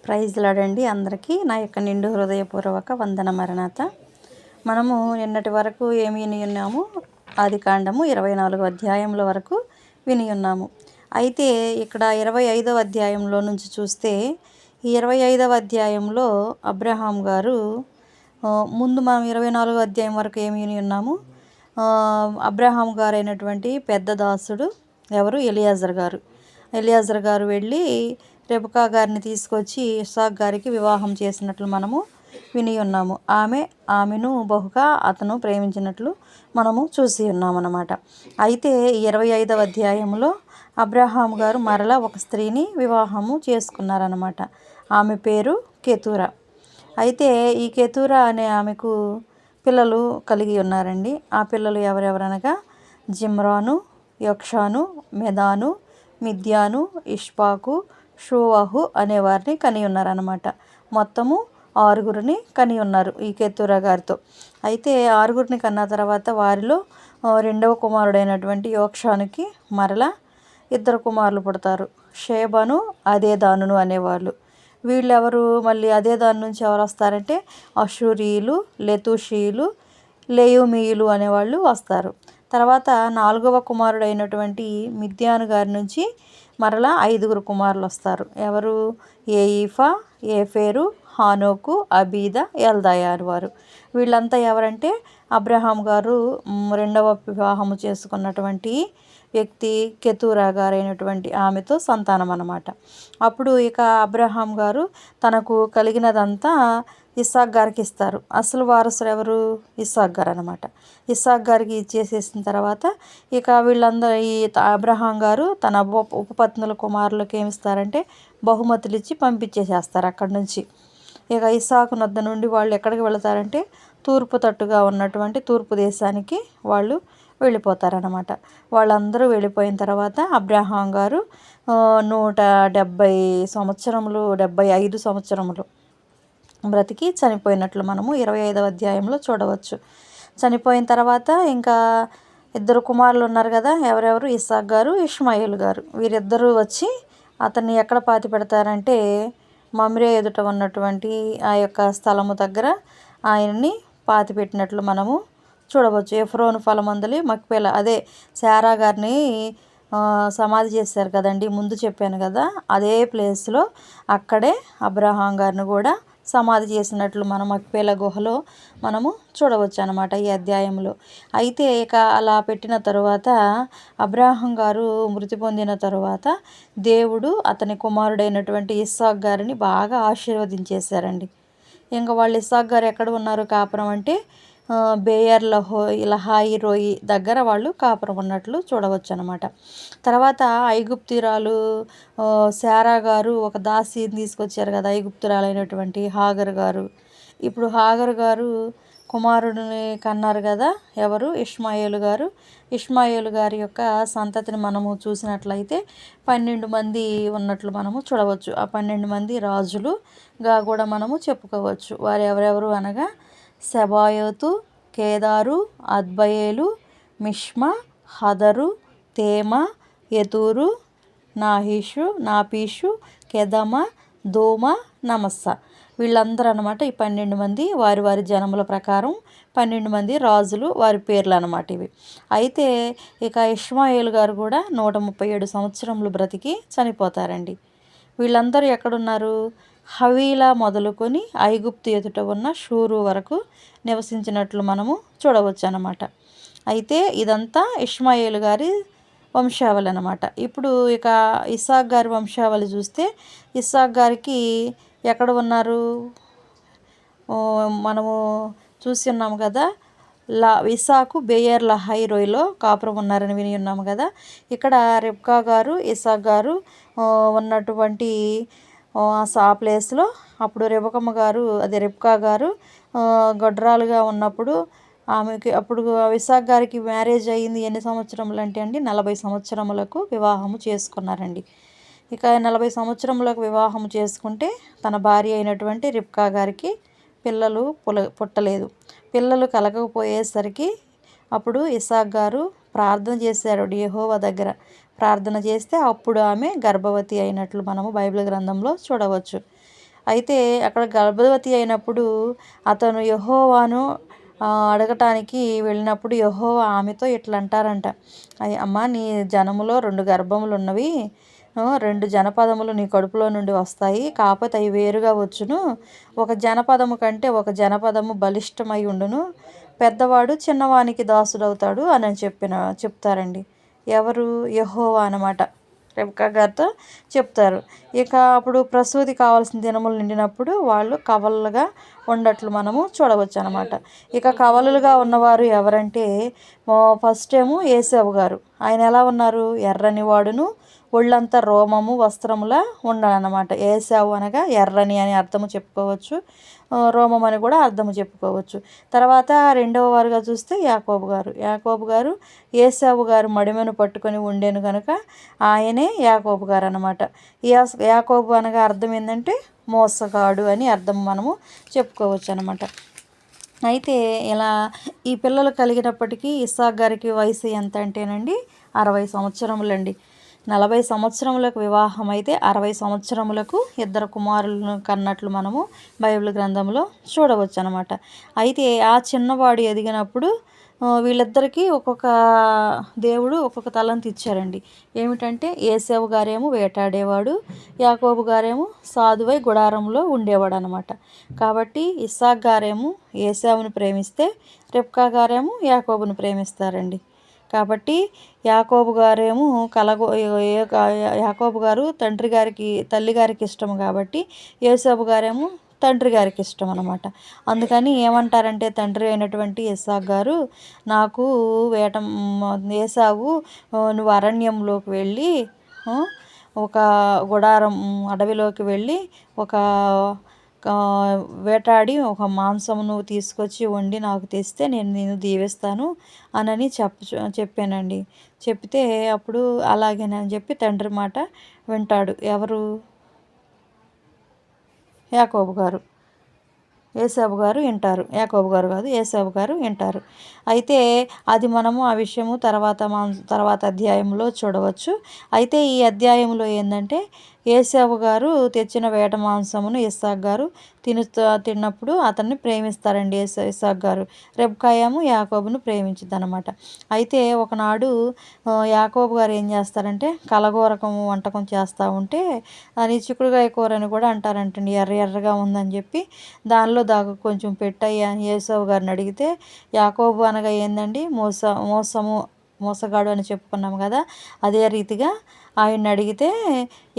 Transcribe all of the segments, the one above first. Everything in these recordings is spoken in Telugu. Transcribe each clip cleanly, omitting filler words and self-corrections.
ప్రైజ్ లాడండి అందరికీ నా యొక్క నిండు హృదయపూర్వక వందన మరణాత. మనము నిన్నటి వరకు ఏమి విని ఉన్నాము? ఆదికాండము 24వ అధ్యాయంలో వరకు విని ఉన్నాము. అయితే ఇక్కడ 25వ అధ్యాయంలో నుంచి చూస్తే, ఈ 25వ అధ్యాయంలో అబ్రహాం గారు ముందు మనం 24వ అధ్యాయం వరకు ఏమి విని ఉన్నాము? అబ్రహాం గారు అయినటువంటి పెద్ద దాసుడు ఎవరు? ఎలియాజర్ గారు వెళ్ళి రెబకా గారిని తీసుకొచ్చి ఇస్సాకు గారికి వివాహం చేసినట్లు మనము విని ఉన్నాము. ఆమెను బహుగా అతను ప్రేమించినట్లు మనము చూసి ఉన్నామన్నమాట. అయితే 25వ అధ్యాయంలో అబ్రహాం గారు మరలా ఒక స్త్రీని వివాహము చేసుకున్నారన్నమాట. ఆమె పేరు కెతూరా. అయితే ఈ కెతూరా అనే ఆమెకు పిల్లలు కలిగి ఉన్నారండి. ఆ పిల్లలు ఎవరెవరనగా జిమ్రాను, యొక్షాను, మెదాను, మిద్యాను, ఇష్పాకు, షూవహు అనేవారిని కని ఉన్నారనమాట. మొత్తము 6గురిని కని ఉన్నారు ఈ కెతూరా గారితో. అయితే 6గురిని కన్న తర్వాత వారిలో రెండవ కుమారుడైనటువంటి యోక్షానుకి మరలా 2 కుమారులు పుడతారు. షేబను, అదేదానును అనేవాళ్ళు. వీళ్ళెవరు? మళ్ళీ అదేదాను నుంచి ఎవరు వస్తారంటే అషూరీయులు, లెతూషీయులు, లేయుమీయులు అనేవాళ్ళు వస్తారు. తర్వాత 4వ కుమారుడైనటువంటి మిద్యాను గారి నుంచి మరలా 5గురు కుమారులు వస్తారు. ఎవరు? ఏయిఫా, ఏఫేరు, హానోకు, అబీద, ఎల్దాయారు వారు. వీళ్ళంతా ఎవరంటే అబ్రహాం గారు రెండవ వివాహము చేసుకున్నటువంటి వ్యక్తి కెతూరా గారైనటువంటి ఆమెతో సంతానం అన్నమాట. అప్పుడు ఇక అబ్రహాం గారు తనకు కలిగినదంతా ఇస్సాకు గారికి ఇస్తారు. అసలు వారసుడు ఎవరు? ఇస్సాకు గారు అనమాట. ఇస్సాకు గారికి ఇచ్చేసేసిన తర్వాత ఇక వీళ్ళందరూ ఈ అబ్రహాం గారు తన ఉపపత్నుల కుమారులకు ఏమిస్తారంటే బహుమతులు ఇచ్చి పంపించేసేస్తారు అక్కడి నుంచి. ఇక ఇస్సాకు నద్ద నుండి వాళ్ళు ఎక్కడికి వెళతారంటే తూర్పు తట్టుగా ఉన్నటువంటి తూర్పు దేశానికి వాళ్ళు వెళ్ళిపోతారనమాట. వాళ్ళందరూ వెళ్ళిపోయిన తర్వాత అబ్రహాం గారు 75 సంవత్సరములు బ్రతికి చనిపోయినట్లు మనము 25వ అధ్యాయంలో చూడవచ్చు. చనిపోయిన తర్వాత ఇంకా 2 కుమారులు ఉన్నారు కదా, ఎవరెవరు? ఇస్సాకు గారు, ఇష్మాయేలు గారు. వీరిద్దరూ వచ్చి అతన్ని ఎక్కడ పాతి పెడతారంటే మమ్రే ఎదుట ఉన్నటువంటి ఆ యొక్క స్థలము దగ్గర ఆయన్ని పాతి పెట్టినట్లు మనము చూడవచ్చు. ఎఫ్రోను ఫలమందలి మక్పేల, అదే శారా గారిని సమాధి చేశారు కదండి, ముందు చెప్పాను కదా, అదే ప్లేస్లో అక్కడే అబ్రహాం గారిని కూడా సమాధి చేసినట్లు మనం మక్పేల గుహలో మనము చూడవచ్చు అనమాట ఈ అధ్యాయంలో. అయితే ఇక అలా పెట్టిన తరువాత అబ్రహాం గారు మృతి పొందిన తరువాత దేవుడు అతని కుమారుడైనటువంటి ఇస్సాకు గారిని బాగా ఆశీర్వదించేశారండి. ఇంకా వాళ్ళు ఇస్సాకు గారు ఎక్కడ ఉన్నారు కాపురం అంటే బేయర్ లహాయి రోయి దగ్గర వాళ్ళు కాపురం ఉన్నట్లు చూడవచ్చు అనమాట. తర్వాత ఐగుప్తురాలు శారా గారు ఒక దాసిని తీసుకొచ్చారు కదా, ఐగుప్తురాలైనటువంటి హాగర్ గారు. ఇప్పుడు హాగర్ గారు కుమారుడిని కన్నారు కదా, ఎవరు? ఇష్మాయేలు గారు. ఇష్మాయేలు గారి యొక్క సంతతిని మనము చూసినట్లయితే 12 మంది ఉన్నట్లు మనము చూడవచ్చు. ఆ 12 మంది రాజులుగా కూడా మనము చెప్పుకోవచ్చు. వారు ఎవరెవరు అనగా సెబాయోతు, కేదారు, అద్బయేలు, మిష్మా, హదరు, తేమ, యతూరు, నాపీషు, కెదమ, దోమ, నమస్స. వీళ్ళందరూ అనమాట ఈ 12 మంది వారి వారి జనముల ప్రకారం 12 మంది రాజులు, వారి పేర్లు అనమాట ఇవి. అయితే ఇక ఇష్మాయేలు గారు కూడా 137 సంవత్సరములు బ్రతికి చనిపోతారండి. వీళ్ళందరూ ఎక్కడున్నారు? హవీలా మొదలుకొని ఐగుప్తు ఎదుట ఉన్న షూరు వరకు నివసించినట్లు మనము చూడవచ్చు అన్నమాట. అయితే ఇదంతా ఇష్మాయేలు గారి వంశావళి అనమాట. ఇప్పుడు ఇక ఇస్సాకు గారి వంశావళి చూస్తే ఇస్సాకు గారికి ఎక్కడ ఉన్నారు? మనము చూసి ఉన్నాము కదా, ఇస్సాకు బేయర్ లహై రోయిలో కాపురం ఉన్నారని విని ఉన్నాము కదా. ఇక్కడ రెబ్కా గారు, ఇస్సాకు గారు ఉన్నటువంటి ఆ ప్లేస్లో అప్పుడు రెబ్కా గారు గొడ్రాలుగా ఉన్నప్పుడు ఆమెకి అప్పుడు ఇస్సాకు గారికి మ్యారేజ్ అయ్యింది ఎన్ని సంవత్సరములు అంటే అండి 40 సంవత్సరములకు వివాహము చేసుకున్నారండి. ఇక 40 సంవత్సరములకు వివాహం చేసుకుంటే తన భార్య అయినటువంటి రిబ్కా గారికి పిల్లలు పుట్టలేదు. పిల్లలు కలగకపోయేసరికి అప్పుడు ఇస్సాకు గారు ప్రార్థన చేశారు యెహోవా దగ్గర. ప్రార్థన చేస్తే అప్పుడు ఆమె గర్భవతి అయినట్లు మనము బైబిల్ గ్రంథంలో చూడవచ్చు. అయితే అక్కడ గర్భవతి అయినప్పుడు అతను యెహోవాను అడగటానికి వెళ్ళినప్పుడు యెహోవా ఆమెతో ఇట్లా అంటారంట, అమ్మ నీ జనములో 2 గర్భములు ఉన్నవి, 2 జనపదములు నీ కడుపులో నుండి వస్తాయి, కాకపోతే అవి వేరుగా వచ్చును, ఒక జనపదము కంటే ఒక జనపదము బలిష్టమై ఉండును, పెద్దవాడు చిన్నవానికి దాసుడవుతాడు అని చెప్తారండి. ఎవరు? యెహోవా అన్నమాట. రెబెకా గారితో చెప్తారు. ఇక అప్పుడు ప్రసూతి కావాల్సిన దినములు నిండినప్పుడు వాళ్ళు కవలలుగా ఉండట్లు మనము చూడవచ్చు అనమాట. ఇక కవలలుగా ఉన్నవారు ఎవరంటే ఫస్ట్ ఏమో ఏసావు గారు. ఆయన ఎలా ఉన్నారు? ఎర్రని వాడును, ఒళ్ళంతా రోమము వస్త్రములా ఉండాలన్నమాట. ఏసావు అనగా ఎర్రని అని అర్థము చెప్పుకోవచ్చు, రోమం అని కూడా అర్థము చెప్పుకోవచ్చు. తర్వాత రెండవ వారుగా చూస్తే యాకోబు గారు ఏసావు గారు మడిమెను పట్టుకొని ఉండేను కనుక ఆయనే యాకోబు గారు అనమాట. యాకోబు అనగా అర్థం ఏంటంటే మోసగాడు అని అర్థం మనము చెప్పుకోవచ్చు అనమాట. అయితే ఇలా ఈ పిల్లలు కలిగినప్పటికీ ఇస్సాకు గారికి వయసు ఎంత అంటేనండి 60 సంవత్సరములండి. 40 సంవత్సరములకు వివాహం అయితే 60 సంవత్సరములకు 2 కుమారులను కన్నట్లు మనము బైబిల్ గ్రంథంలో చూడవచ్చు అనమాట. అయితే ఆ చిన్నవాడు ఎదిగినప్పుడు వీళ్ళిద్దరికీ దేవుడు ఒక్కొక్క తలంతు ఇచ్చారండి. ఏమిటంటే ఏసావు గారేమో వేటాడేవాడు, యాకోబు గారేమో సాధువై గుడారంలో ఉండేవాడు అనమాట. కాబట్టి ఇస్సాకు గారేమో ఏసావుని ప్రేమిస్తే రెబ్కా గారేమో యాకోబుని ప్రేమిస్తారండి. కాబట్టి యాకోబు గారేమో యాకోబు గారు తల్లి గారికి ఇష్టం కాబట్టి ఏసావు గారేమో తండ్రి గారికి ఇష్టం అనమాట. అందుకని ఏమంటారంటే తండ్రి అయినటువంటి ఇస్సాకు గారు, నాకు ఏసావు నువ్వు అరణ్యంలోకి వెళ్ళి ఒక గుడారం అడవిలోకి వెళ్ళి ఒక వేటాడి ఒక మాంసమును తీసుకొచ్చి వండి నాకు తెస్తే నేను దీవిస్తాను అని చెప్పానండి. చెప్తే అప్పుడు అలాగేనని చెప్పి తండ్రి మాట వింటాడు. ఎవరు? యాకోబు గారు. ఏసావు గారు వింటారు. యాకోబు గారు కాదు, ఏసావు గారు వింటారు. అయితే అది మనము ఆ విషయము తర్వాత అధ్యాయంలో చూడవచ్చు. అయితే ఈ అధ్యాయంలో ఏంటంటే ఏసావు గారు తెచ్చిన వేట మాంసమును ఇస్సాకు గారు తిన్నప్పుడు అతన్ని ప్రేమిస్తారండి. ఇస్సాకు గారు రెబ్కా ఏమో యాకోబును ప్రేమించిద్ది అనమాట. అయితే ఒకనాడు యాకోబు గారు ఏం చేస్తారంటే వంటకం చేస్తూ ఉంటే అది చిక్కుడుకాయ కూర అని కూడా అంటారంటండి. ఎర్రగా ఉందని చెప్పి దానిలో కొంచెం పెట్టయ్యా అని ఏసావు గారిని అడిగితే, యాకోబు అనగా ఏందండి మోసగాడు అని చెప్పుకున్నాం కదా, అదే రీతిగా ఆయన్ని అడిగితే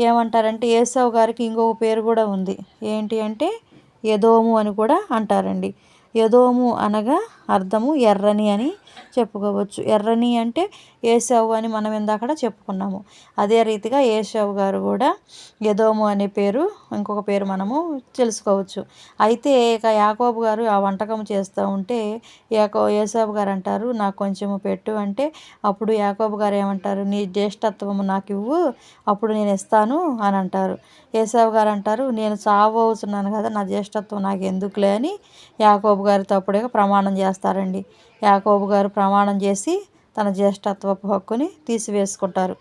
ఏమంటారంటే ఏసావు గారికి ఇంకొక పేరు కూడా ఉంది. ఏంటి అంటే ఎదోము అని కూడా అంటారండి. ఎదోము అనగా అర్థము ఎర్రని అని చెప్పుకోవచ్చు. ఎర్రని అంటే ఏసావు అని మనం ఇందాక చెప్పుకున్నాము. అదే రీతిగా ఏసావు గారు కూడా ఎదోము అనే పేరు, ఇంకొక పేరు మనము తెలుసుకోవచ్చు. అయితే ఇక యాకోబు గారు ఆ వంటకం చేస్తూ ఉంటే ఏసావు గారు అంటారు, నాకు కొంచెము పెట్టు అంటే అప్పుడు యాకోబు గారు ఏమంటారు, నీ జ్యేష్ఠత్వము నాకు ఇవ్వు, అప్పుడు నేను ఇస్తాను అని అంటారు. ఏసావు గారు అంటారు, నేను చావవుతున్నాను కదా, నా జ్యేష్ఠత్వం నాకు ఎందుకులే అని యాకోబు గారితో అప్పుడే ప్రమాణం చేస్తారండి. యాకోబు గారు ప్రమాణం చేసి తన జ్యేష్ఠత్వపు హక్కుని తీసివేసుకుంటారు.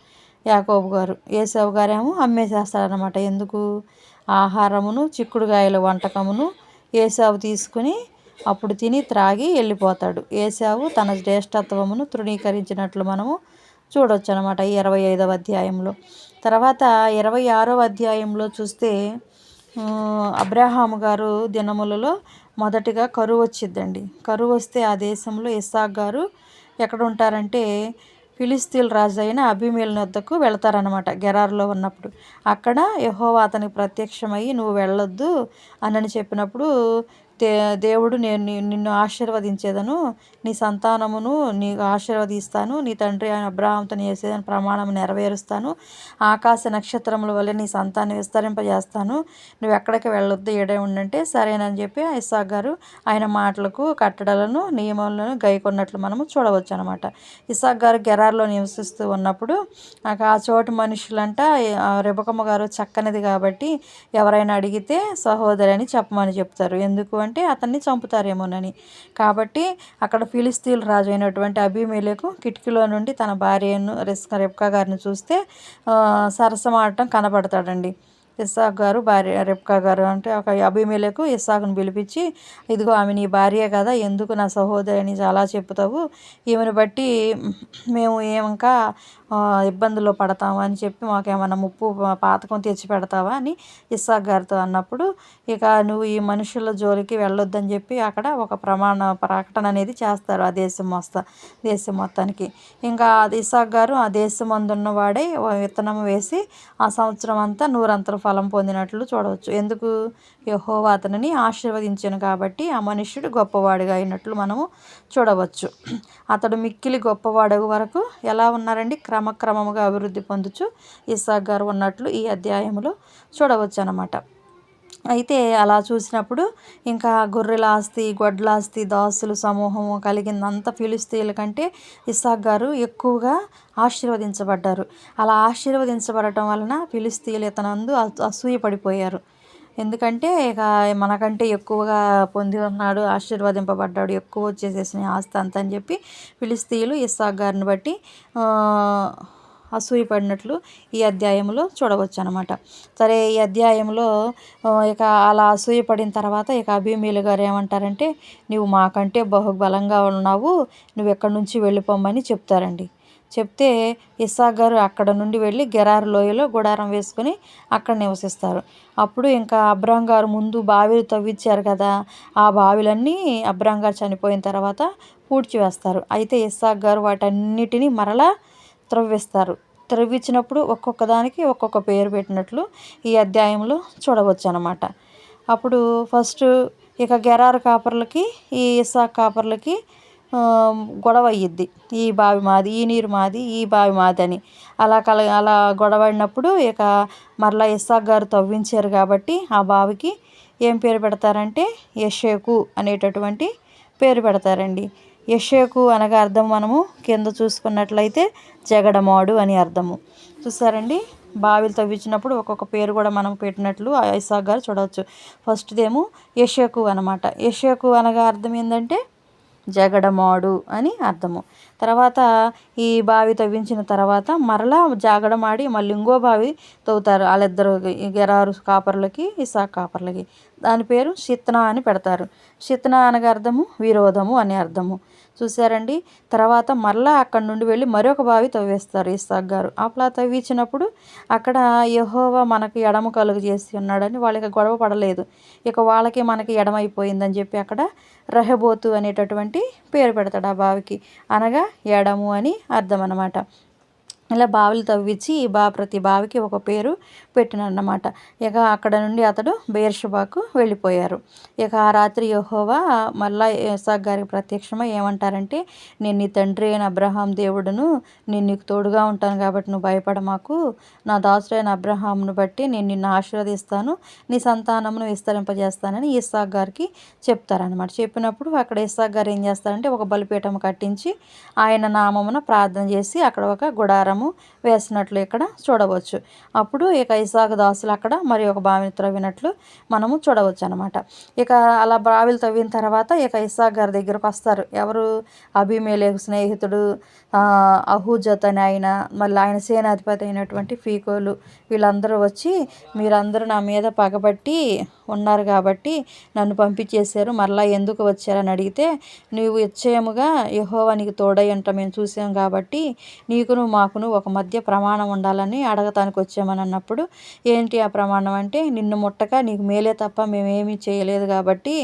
యాకోబు గారు ఏసావు గారేమో అమ్మేసేస్తారనమాట. ఎందుకు? ఆహారమును చిక్కుడుగాయల వంటకమును ఏసావు తీసుకుని అప్పుడు తిని త్రాగి వెళ్ళిపోతాడు. ఏసావు తన జ్యేష్ఠత్వమును తృణీకరించినట్లు మనము చూడవచ్చు అనమాట ఈ 25వ అధ్యాయంలో. తర్వాత 26వ అధ్యాయంలో చూస్తే అబ్రాహాము గారు దినములలో మొదటిగా కరువు వచ్చిద్దండి. కరువు వస్తే ఆ దేశంలో ఇస్సాకు గారు ఎక్కడ ఉంటారంటే ఫిలిస్తీన్ల రాజు అయిన అబీమెలెకు వద్దకు వెళతారనమాట. గెరారులో ఉన్నప్పుడు అక్కడ యెహోవా అతనికి ప్రత్యక్షమయ్యి నువ్వు వెళ్ళొద్దు అని చెప్పినప్పుడు దేవుడు నేను నిన్ను ఆశీర్వదించేదను, నీ సంతానమును నీకు ఆశీర్వదిస్తాను, నీ తండ్రి అయిన అబ్రాహాముతో చేసేదని ప్రమాణం నెరవేరుస్తాను, ఆకాశ నక్షత్రముల వల్ల నీ సంతానం విస్తరింపజేస్తాను, నువ్వు ఎక్కడికి వెళ్ళొద్దు, ఈడే ఉండంటే సరేనని చెప్పి ఇస్సాకు గారు ఆయన మాటలకు కట్టడలను నియమాలను గైకొన్నట్లు మనము చూడవచ్చు అనమాట. ఇస్సాకు గారు గెరారులో నివసిస్తూ ఉన్నప్పుడు ఆ చోటు మనుషులంట రెబెకమ్మ గారు చక్కనిది కాబట్టి ఎవరైనా అడిగితే సహోదరి అని చెప్పమని చెప్తారు. ఎందుకు అంటే అతన్ని చంపుతారేమోనని. కాబట్టి అక్కడ ఫిలిస్తీన్ల రాజు అయినటువంటి అబీమెలెకు కిటికీలో నుండి తన భార్యను రెబ్కా గారిని చూస్తే సరసమాడటం కనబడతాడండి. ఇస్సాకు గారు భార్య రెబ్కా గారు అంటే ఒక అబీమెలెకు ఇస్సాకును పిలిపించి, ఇదిగో ఆమె నీ భార్యే కదా, ఎందుకు నా సహోదరిని అలా చెప్తావు, ఈమెను బట్టి మేము ఇంకా ఇబ్బందుల్లో పడతాము అని చెప్పి మాకేమన్నా ముప్పు పాతకం తెచ్చి పెడతావా అని ఇస్సాకు గారితో అన్నప్పుడు, ఇక నువ్వు ఈ మనుషుల జోలికి వెళ్ళొద్దని చెప్పి అక్కడ ఒక ప్రకటన అనేది చేస్తారు ఆ దేశం మొత్తానికి. ఇంకా ఇస్సాకు గారు ఆ దేశం అందున్న వాడే విత్తనం వేసి ఆ సంవత్సరం అంతా నూరంతల ఫలం పొందినట్లు చూడవచ్చు. ఎందుకు? యెహోవా అతనిని ఆశీర్వదించాను కాబట్టి ఆ మనుష్యుడు గొప్పవాడిగా అయినట్లు మనము చూడవచ్చు. అతడు మిక్కిలి గొప్పవాడగు వరకు ఎలా ఉన్నారండి? క్రమక్రమముగా అభివృద్ధి పొందుచు ఇస్సాకు గారు ఉన్నట్లు ఈ అధ్యాయంలో చూడవచ్చు అన్నమాట. అయితే అలా చూసినప్పుడు ఇంకా గొర్రెల ఆస్తి, గొడ్ల ఆస్తి, దాసులు సమూహము కలిగిందంతా ఫిలిష్తీయుల కంటే ఇస్సాకు గారు ఎక్కువగా ఆశీర్వదించబడ్డారు. అలా ఆశీర్వదించబడటం వలన ఫిలిష్తీయులు ఇతనందు అసూయపడిపోయారు. ఎందుకంటే ఇక మనకంటే ఎక్కువగా పొంది ఉన్నాడు, ఆశీర్వదింపబడ్డాడు, ఎక్కువ వచ్చేసేసిన ఆస్తి అంత అని చెప్పి ఫిలిష్తీయులు ఇస్సాకు గారిని బట్టి అసూయపడినట్లు ఈ అధ్యాయంలో చూడవచ్చు అనమాట. సరే, ఈ అధ్యాయంలో ఇక అలా అసూయపడిన తర్వాత ఇక అబీమెలెకు గారు ఏమంటారంటే, నువ్వు మాకంటే బహుబలంగా ఉన్నావు, నువ్వు ఎక్కడి నుంచి వెళ్ళిపోమ్మని చెప్తారండి. చెప్తే ఇస్సాకు గారు అక్కడ నుండి వెళ్ళి గెరారు లోయలో గుడారం వేసుకొని అక్కడ నివసిస్తారు. అప్పుడు ఇంకా అబ్రాం గారు ముందు బావిలు తవ్వించారు కదా, ఆ బావిలన్నీ అబ్రాం గారు చనిపోయిన తర్వాత పూడ్చివేస్తారు. అయితే ఇస్సాకు గారు వాటన్నిటినీ మరలా త్రవ్విస్తారు. త్రవ్వించినప్పుడు ఒక్కొక్క దానికి ఒక్కొక్క పేరు పెట్టినట్లు ఈ అధ్యాయంలో చూడవచ్చు అన్నమాట. అప్పుడు ఫస్ట్ ఇక గెరారు కాపర్లకి ఈ ఇస్సాకు కాపర్లకి గొడవ అయ్యిద్ది. ఈ బావి మాది, ఈ నీరు మాది, ఈ బావి మాది అని. అలా గొడవడినప్పుడు ఇక మరలా ఇస్సాకు గారు తవ్వించారు కాబట్టి ఆ బావికి ఏం పేరు పెడతారంటే యెషెకు అనేటటువంటి పేరు పెడతారండి. యెషెకు అనగా అర్థం మనము కింద చూసుకున్నట్లయితే జగడమాడు అని అర్థము. చూసారండి, బావిలు తవ్వించినప్పుడు ఒక్కొక్క పేరు కూడా మనం పెట్టినట్లు ఇస్సాకు గారు చూడవచ్చు. ఫస్ట్దేమో యెషెకు అనమాట. యెషెకు అనగా అర్థం ఏంటంటే జగడమాడు అని అర్థము. తర్వాత ఈ బావి తవ్వించిన తర్వాత మరలా జాగడమాడి మళ్ళీ ఇంకో బావి తవ్వుతారు వాళ్ళిద్దరు, గెరారు కాపర్లకి ఇస్సాకు కాపర్లకి. దాని పేరు షిత్నా అని పెడతారు. షిత్నా అనగా అర్థము విరోధము అని అర్థము. చూసారండి, తర్వాత మరలా అక్కడ నుండి వెళ్ళి మరొక బావి తవ్వేస్తారు ఇస్సాకు గారు. అట్లా తవ్వించినప్పుడు అక్కడ యెహోవా మనకి ఎడమ కలుగు చేసి ఉన్నాడని వాళ్ళకి గొడవ పడలేదు. ఇక వాళ్ళకి మనకి ఎడమైపోయిందని చెప్పి అక్కడ రెహోబోతు అనేటటువంటి పేరు పెడతాడు ఆ బావికి, అనగా ఎడము అని అర్థం అన్నమాట. ఇలా బావిలు తవ్వించి ప్రతి బావికి ఒక పేరు పెట్టినన్నమాట. ఇక అక్కడ నుండి అతడు బెయేర్షెబాకు వెళ్ళిపోయారు. ఇక ఆ రాత్రి యెహోవా మళ్ళా ఇస్సాకు గారికి ప్రత్యక్షమై ఏమంటారంటే, నేను నీ తండ్రి అయిన అబ్రహాం దేవుడును, నేను నీకు తోడుగా ఉంటాను కాబట్టి నువ్వు భయపడమాకు, నా దాసుడైన అబ్రహామును బట్టి నేను నిన్ను ఆశీర్వదిస్తాను, నీ సంతానమును విస్తరింపజేస్తానని ఇస్సాకు గారికి చెప్తారనమాట. చెప్పినప్పుడు అక్కడ ఇస్సాకు గారు ఏం చేస్తారంటే ఒక బలిపీఠం కట్టించి ఆయన నామమున ప్రార్థన చేసి అక్కడ ఒక గుడారము వేసినట్లు ఇక్కడ చూడవచ్చు. అప్పుడు ఇక ఇస్సాకు దాసులు అక్కడ మరి ఒక బావిని త్రవ్వినట్లు మనము చూడవచ్చు అనమాట. ఇక అలా బావిలు తవ్విన తర్వాత ఇక ఇస్సాకు గారి దగ్గరకు వస్తారు. ఎవరు? అబీమెలెకు స్నేహితుడు అహూజత్ అని ఆయన, మళ్ళీ ఆయన సేనాధిపతి అయినటువంటి ఫీకోలు, వీళ్ళందరూ వచ్చి, మీరందరూ నా మీద పగబట్టి ఉన్నారు కాబట్టి నన్ను పంపించేశారు, మరలా ఎందుకు వచ్చారని అడిగితే, నీవు నిశ్చయముగా యెహోవా నీకు తోడై ఉంటా మేము చూసాం కాబట్టి నీకును మాకును ఒక మధ్య ప్రమాణం ఉండాలని అడగటానికి వచ్చామని అన్నప్పుడు, ఏంటి ఆ ప్రమాణం అంటే, నిన్ను ముట్టక నీకు మేలే తప్ప మేమేమీ చేయలేదు కాబట్టి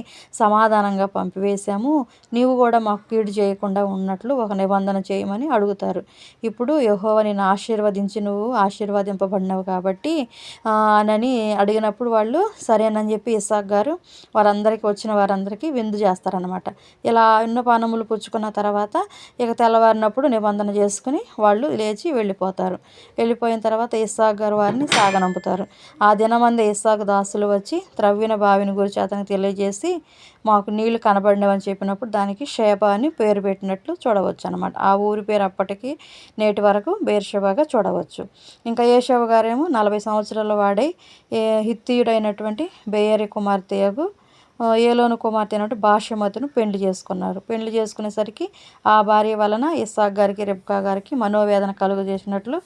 సమాధానంగా పంపివేశాము, నీవు కూడా మాకు కీడు చేయకుండా ఉన్నట్లు ఒక నిబంధన చేయమని అడుగుతారు. ఇప్పుడు యెహోవా నిన్ను ఆశీర్వదించి నువ్వు ఆశీర్వదింపబడినావు కాబట్టి అని అడిగినప్పుడు వాళ్ళు సరేనని చెప్పి ఇస్సాకు గారు వచ్చిన వారందరికీ విందు చేస్తారనమాట. ఇలా అన్నపానములు పుచ్చుకున్న తర్వాత ఇక తెల్లవారినప్పుడు నిబంధన చేసుకుని వాళ్ళు లేచి వెళ్ళిపోతారు. వెళ్ళిపోయిన తర్వాత ఇస్సాకు గారు వారిని సాగనంపుతారు. ఆ దినమందే ఇస్సాకు దాసులు వచ్చి త్రవ్విన బావిని గురించి అతనికి తెలియజేసి, మాకు నీళ్లు కనబడినవని చెప్పినప్పుడు దానికి షేబా అని పేరు పెట్టినట్లు చూడవచ్చు అనమాట. ఆ ఊరి పేరు అప్పటికి నేటి వరకు బెయేర్షెబాగా చూడవచ్చు. ఇంకా యేషూవ గారేమో 40 సంవత్సరాల వాడై హిత్తీయుడైనటువంటి బెయేరి కుమార్తెయగు ఏలోను కుమార్తె అయినట్టు బాషెమతును పెళ్లి చేసుకున్నారు. పెళ్లి చేసుకునేసరికి ఆ భార్య వలన ఇస్సాకు గారికి రెబ్కా గారికి మనోవేదన కలుగజేసినట్లు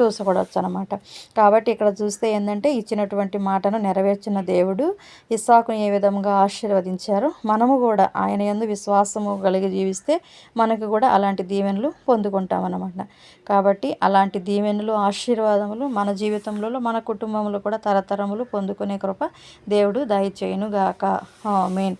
చూసుకోవచ్చు అనమాట. కాబట్టి ఇక్కడ చూస్తే ఏంటంటే ఇచ్చినటువంటి మాటను నెరవేర్చిన దేవుడు ఇస్సాకుని ఏ విధంగా ఆశీర్వదించారో మనము కూడా ఆయన యందు విశ్వాసము కలిగి జీవిస్తే మనకు కూడా అలాంటి దీవెనలు పొందుకుంటామన్నమాట. కాబట్టి అలాంటి దీవెనలు ఆశీర్వాదములు మన జీవితంలో మన కుటుంబంలో కూడా తరతరములు పొందుకునే కృప దేవుడు దయచేయునుగాక. ఆమేన్.